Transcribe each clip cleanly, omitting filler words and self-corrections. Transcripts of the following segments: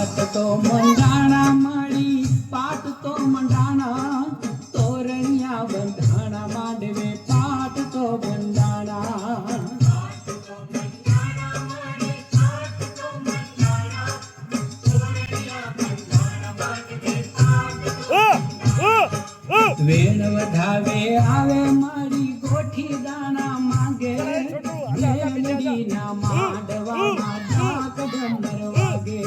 પાટ તો મંડાણા માડી પાટ તો મંડાણા તોરણિયા બંધાણા માંડવે પાટ તો મંડાણા વેણ વધાવે આવે મારી ગોઠી દાણા માંગે મેલડીના માંડવામાં ડાક ડમર વાગે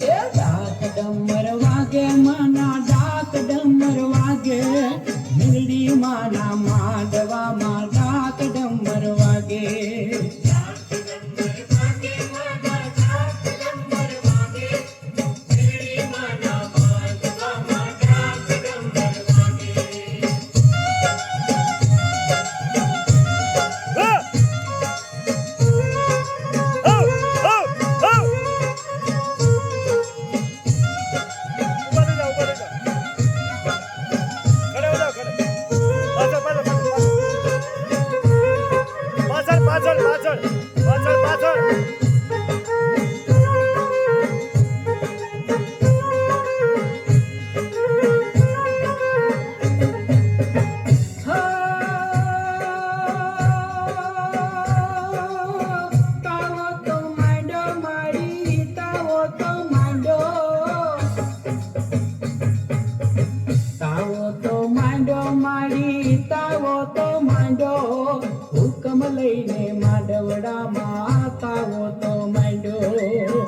ડાક ડમર વાગે માના ડાક ડમર વાગે મેલડી માના માંડવામાં ડાક ડમર વાગે હુકમ લઈને માંડવડામાં તાવો તો માંડ્યો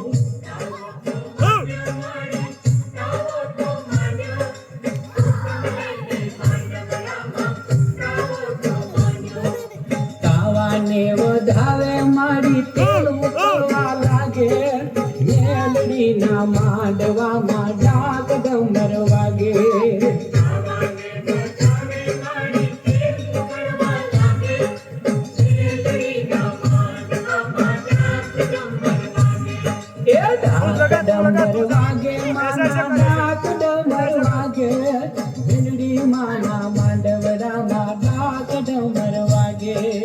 તાવાને વધાવે મારી તેલ ઉકળવા લાગે મેલડીના માંડવામાં ડાક ડમર વાગે ડમર વાગે માના ડાક ડમર વાગે મેલડી માના માંડવડામાં ડાક ડમર વાગે